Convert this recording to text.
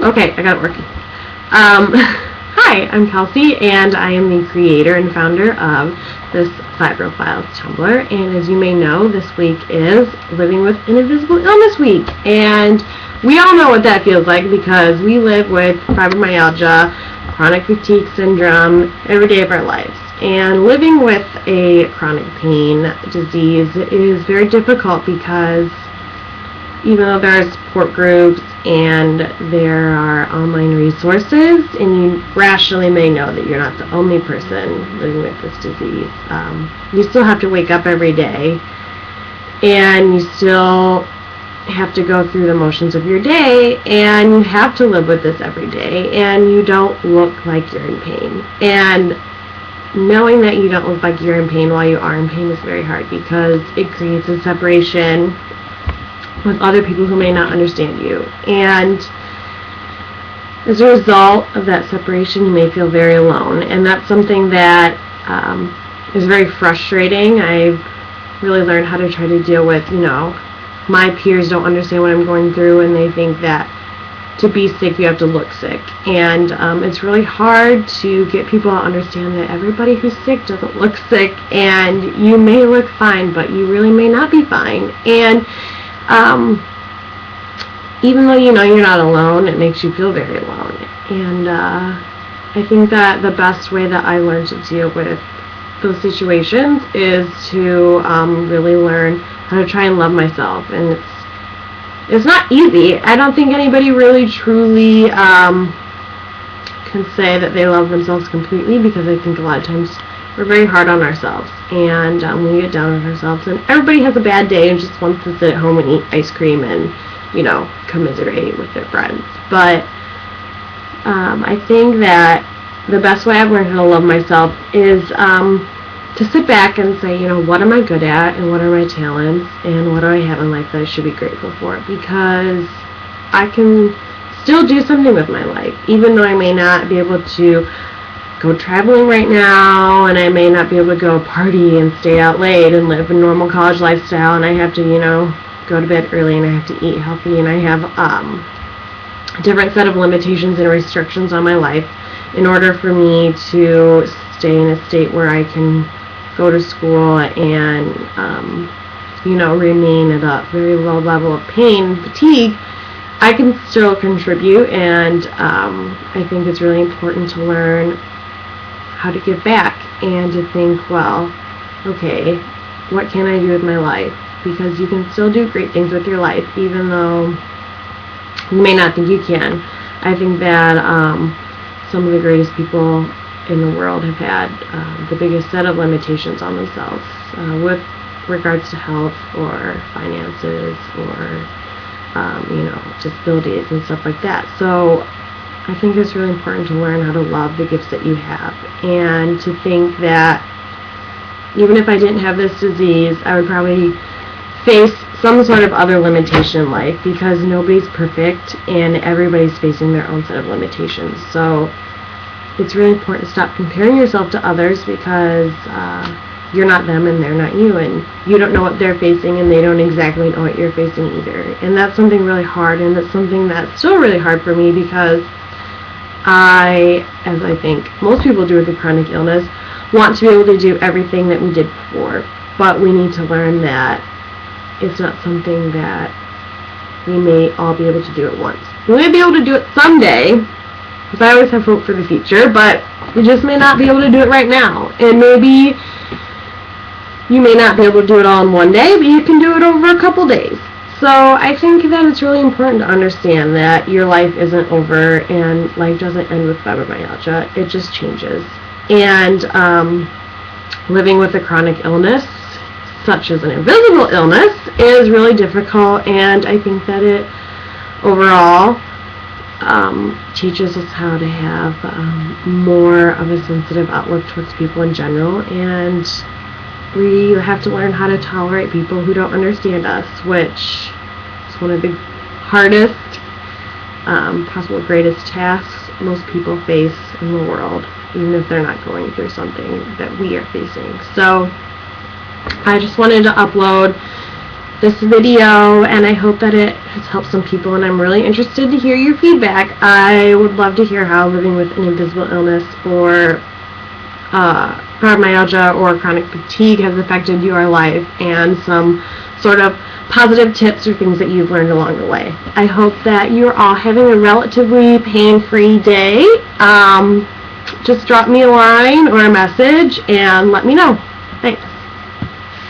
Okay, I got it working. Hi, I'm Kelsey, and I am the creator and founder of this Fibrofiles Tumblr. And as you may know, this week is Living with an Invisible Illness Week. And we all know what that feels like because we live with fibromyalgia, chronic fatigue syndrome every day of our lives. And living with a chronic pain disease is very difficult because even though there are support groups and there are online resources, and you rationally may know that you're not the only person living with this disease, you still have to wake up every day, and you still have to go through the motions of your day, and you have to live with this every day, and you don't look like you're in pain. And knowing that you don't look like you're in pain while you are in pain is very hard because it creates a separation with other people who may not understand you. And as a result of that separation, you may feel very alone. And that's something that is very frustrating. I've really learned how to try to deal with, my peers don't understand what I'm going through, and they think that to be sick, you have to look sick. And it's really hard to get people to understand that everybody who's sick doesn't look sick, and you may look fine, but you really may not be fine. And even though you're not alone, it makes you feel very alone. And I think that the best way that I learned to deal with those situations is to really learn how to try and love myself. And it's not easy. I don't think anybody really truly can say that they love themselves completely, because I think a lot of times we're very hard on ourselves, and we get down on ourselves, and everybody has a bad day and just wants to sit at home and eat ice cream and, commiserate with their friends. But I think that the best way I've learned how to love myself is to sit back and say, what am I good at, and what are my talents, and what do I have in life that I should be grateful for, because I can still do something with my life, even though I may not be able to go traveling right now, and I may not be able to go party and stay out late and live a normal college lifestyle, and I have to, go to bed early, and I have to eat healthy, and I have a different set of limitations and restrictions on my life in order for me to stay in a state where I can go to school and, remain at a very low level of pain and fatigue. I can still contribute, and I think it's really important to learn how to give back and to think, well, okay, what can I do with my life? Because you can still do great things with your life, even though you may not think you can. I think that some of the greatest people in the world have had the biggest set of limitations on themselves with regards to health or finances or, disabilities and stuff like that. So I think it's really important to learn how to love the gifts that you have, and to think that even if I didn't have this disease, I would probably face some sort of other limitation in life, because nobody's perfect and everybody's facing their own set of limitations. So it's really important to stop comparing yourself to others, because you're not them and they're not you, and you don't know what they're facing and they don't exactly know what you're facing either. And that's something really hard, and that's something that's still really hard for me, because as I think most people do with a chronic illness, want to be able to do everything that we did before. But we need to learn that it's not something that we may all be able to do at once. We may be able to do it someday, because I always have hope for the future, but we just may not be able to do it right now. And maybe you may not be able to do it all in one day, but you can do it over a couple days. So I think that it's really important to understand that your life isn't over, and life doesn't end with fibromyalgia. It just changes. And living with a chronic illness, such as an invisible illness, is really difficult, and I think that it overall teaches us how to have more of a sensitive outlook towards people in general, and we have to learn how to tolerate people who don't understand us, which is one of the hardest, possible greatest tasks most people face in the world, even if they're not going through something that we are facing. So I just wanted to upload this video, and I hope that it has helped some people, and I'm really interested to hear your feedback. I would love to hear how living with an invisible illness or fibromyalgia or chronic fatigue has affected your life, and some sort of positive tips or things that you've learned along the way. I hope that you're all having a relatively pain-free day. Just drop me a line or a message and let me know. Thanks.